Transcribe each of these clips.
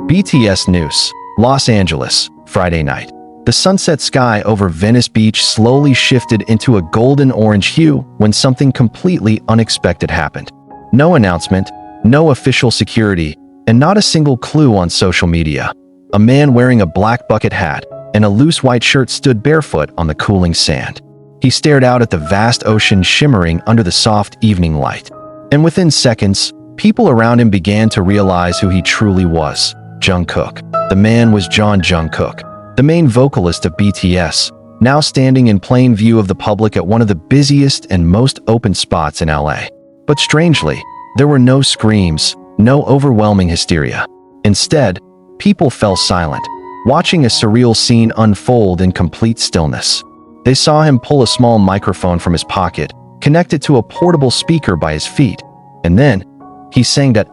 BTS News, Los Angeles, Friday night. The sunset sky over Venice Beach slowly shifted into a golden-orange hue when something completely unexpected happened. No announcement, no official security, and not a single clue on social media. A man wearing a black bucket hat and a loose white shirt stood barefoot on the cooling sand. He stared out at the vast ocean shimmering under the soft evening light. And within seconds, people around him began to realize who he truly was. Jungkook. The man was Jungkook, the main vocalist of BTS, now standing in plain view of the public at one of the busiest and most open spots in LA. But strangely, there were no screams, no overwhelming hysteria. Instead, people fell silent, watching a surreal scene unfold in complete stillness. They saw him pull a small microphone from his pocket, connect it to a portable speaker by his feet, and then he sang at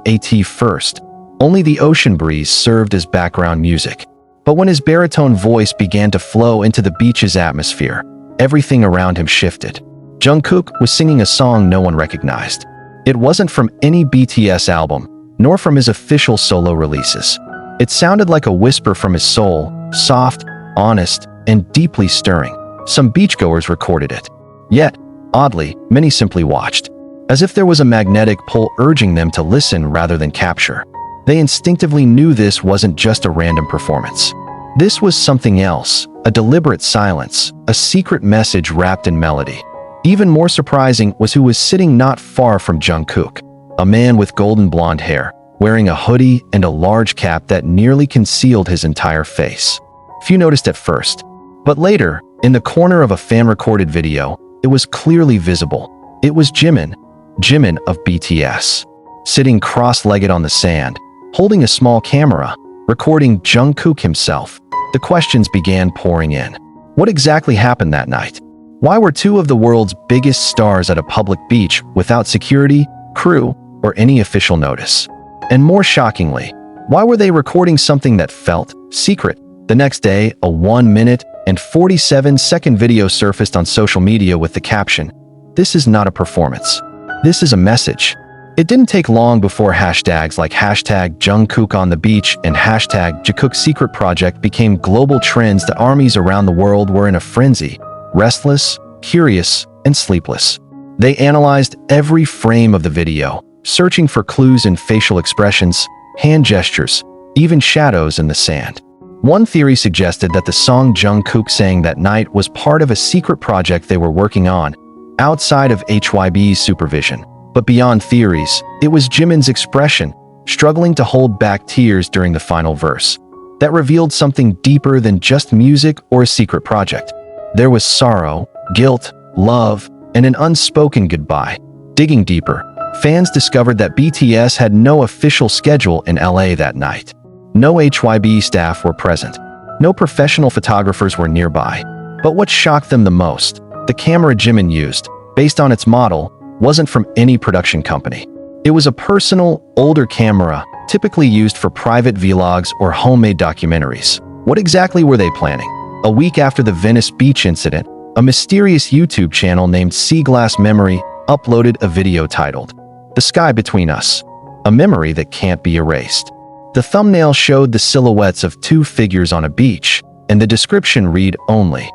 first. Only the ocean breeze served as background music. But when his baritone voice began to flow into the beach's atmosphere, everything around him shifted. Jungkook was singing a song no one recognized. It wasn't from any BTS album, nor from his official solo releases. It sounded like a whisper from his soul, soft, honest, and deeply stirring. Some beachgoers recorded it. Yet, oddly, many simply watched, as if there was a magnetic pull urging them to listen rather than capture. They instinctively knew this wasn't just a random performance. This was something else, a deliberate silence, a secret message wrapped in melody. Even more surprising was who was sitting not far from Jungkook, a man with golden blonde hair, wearing a hoodie and a large cap that nearly concealed his entire face. Few noticed at first, but later, in the corner of a fan-recorded video, it was clearly visible. It was jimin of BTS, sitting cross-legged on the sand, holding a small camera, recording Jungkook himself. The questions began pouring in. What exactly happened that night? Why were two of the world's biggest stars at a public beach without security, crew, or any official notice? And more shockingly, why were they recording something that felt secret? The next day, a 1-minute and 47-second video surfaced on social media with the caption, "This is not a performance. This is a message." It didn't take long before hashtags like #Jungkook on the beach and #Jungkook secret project became global trends that armies around the world were in a frenzy, restless, curious, and sleepless. They analyzed every frame of the video, searching for clues in facial expressions, hand gestures, even shadows in the sand. One theory suggested that the song Jungkook sang that night was part of a secret project they were working on, outside of HYB's supervision. But beyond theories, it was Jimin's expression, struggling to hold back tears during the final verse, that revealed something deeper than just music or a secret project. There was sorrow, guilt, love, and an unspoken goodbye. Digging deeper, fans discovered that BTS had no official schedule in LA that night. No HYB staff were present. No professional photographers were nearby. But what shocked them the most, the camera Jimin used, based on its model, wasn't from any production company. It was a personal, older camera, typically used for private vlogs or homemade documentaries. What exactly were they planning? A week after the Venice Beach incident, a mysterious YouTube channel named Seaglass Memory uploaded a video titled, "The Sky Between Us," a memory that can't be erased. The thumbnail showed the silhouettes of two figures on a beach, and the description read only,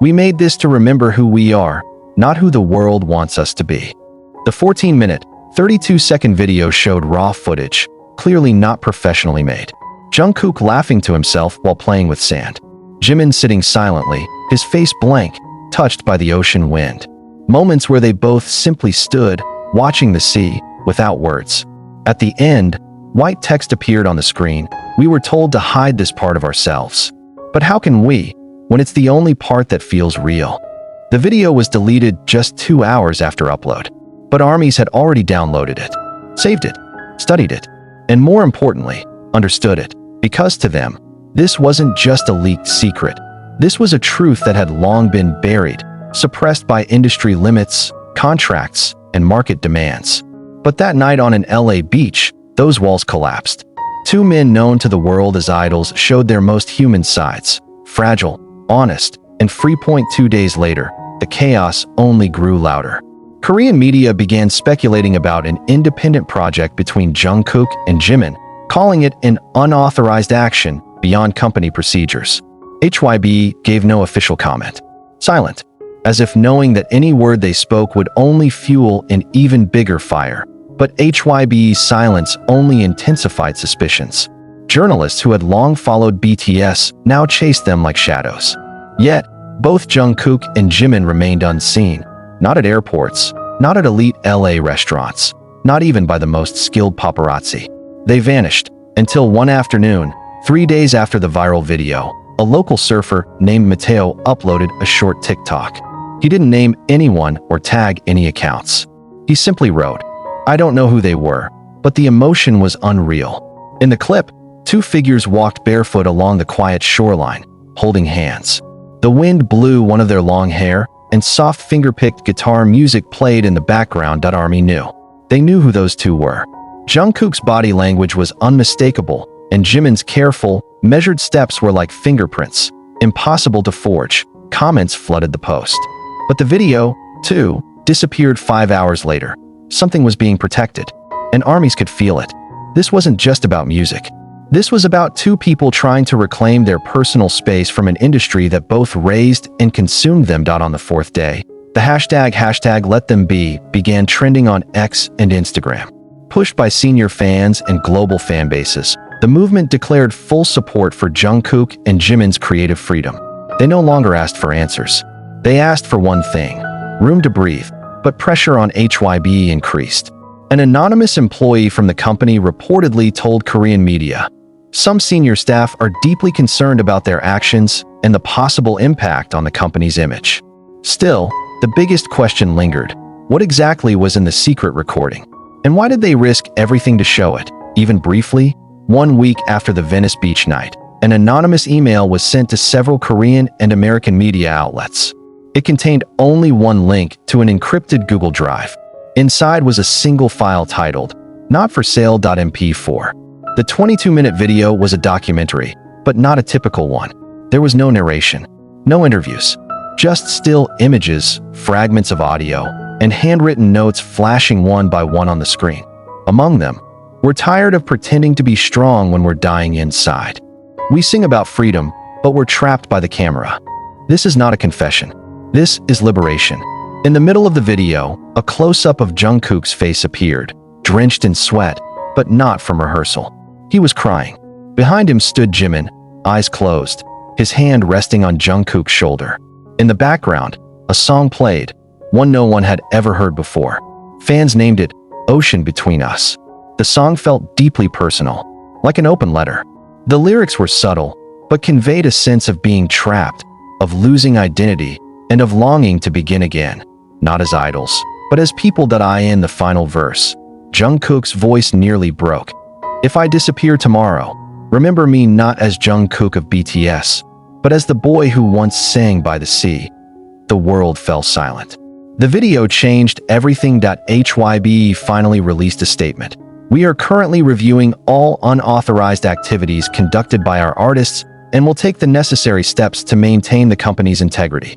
"We made this to remember who we are, not who the world wants us to be." The 14-minute, 32-second video showed raw footage, clearly not professionally made. Jungkook laughing to himself while playing with sand. Jimin sitting silently, his face blank, touched by the ocean wind. Moments where they both simply stood, watching the sea, without words. At the end, white text appeared on the screen. We were told to hide this part of ourselves. But how can we, when it's the only part that feels real? The video was deleted just 2 hours after upload. But armies had already downloaded it, saved it, studied it, and more importantly, understood it. Because to them, this wasn't just a leaked secret. This was a truth that had long been buried, suppressed by industry limits, contracts, and market demands. But that night on an LA beach, those walls collapsed. Two men known to the world as idols showed their most human sides, fragile, honest, and free. 2 days later, the chaos only grew louder. Korean media began speculating about an independent project between Jungkook and Jimin, calling it an unauthorized action beyond company procedures. HYB gave no official comment. Silent, as if knowing that any word they spoke would only fuel an even bigger fire. But HYB's silence only intensified suspicions. Journalists who had long followed BTS now chased them like shadows. Yet, both Jungkook and Jimin remained unseen, not at airports, not at elite LA restaurants, not even by the most skilled paparazzi. They vanished, until one afternoon, 3 days after the viral video, a local surfer named Mateo uploaded a short TikTok. He didn't name anyone or tag any accounts. He simply wrote, "I don't know who they were, but the emotion was unreal." In the clip, two figures walked barefoot along the quiet shoreline, holding hands. The wind blew one of their long hair, and soft finger-picked guitar music played in the background. ARMY knew. They knew who those two were. Jungkook's body language was unmistakable, and Jimin's careful, measured steps were like fingerprints, impossible to forge. Comments flooded the post. But the video, too, disappeared 5 hours later. Something was being protected, and armies could feel it. This wasn't just about music. This was about two people trying to reclaim their personal space from an industry that both raised and consumed them. On the fourth day, the hashtag #LetThemBe began trending on X and Instagram. Pushed by senior fans and global fan bases, the movement declared full support for Jungkook and Jimin's creative freedom. They no longer asked for answers. They asked for one thing: room to breathe. But pressure on HYB increased. An anonymous employee from the company reportedly told Korean media, "Some senior staff are deeply concerned about their actions and the possible impact on the company's image." Still, the biggest question lingered. What exactly was in the secret recording? And why did they risk everything to show it, even briefly? 1 week after the Venice Beach night, an anonymous email was sent to several Korean and American media outlets. It contained only one link to an encrypted Google Drive. Inside was a single file titled, "Not for sale.mp4." The 22-minute video was a documentary, but not a typical one. There was no narration, no interviews, just still images, fragments of audio, and handwritten notes flashing one by one on the screen. Among them, "We're tired of pretending to be strong when we're dying inside. We sing about freedom, but we're trapped by the camera." This is not a confession. This is liberation. In the middle of the video, a close-up of Jungkook's face appeared, drenched in sweat, but not from rehearsal. He was crying. Behind him stood Jimin, eyes closed, his hand resting on Jungkook's shoulder. In the background, a song played, one no one had ever heard before. Fans named it "Ocean Between Us." The song felt deeply personal, like an open letter. The lyrics were subtle, but conveyed a sense of being trapped, of losing identity, and of longing to begin again, not as idols, but as people. In the final verse, Jungkook's voice nearly broke. "If I disappear tomorrow, remember me not as Jungkook of BTS, but as the boy who once sang by the sea." The world fell silent. The video changed everything. HYB finally released a statement. "We are currently reviewing all unauthorized activities conducted by our artists and will take the necessary steps to maintain the company's integrity."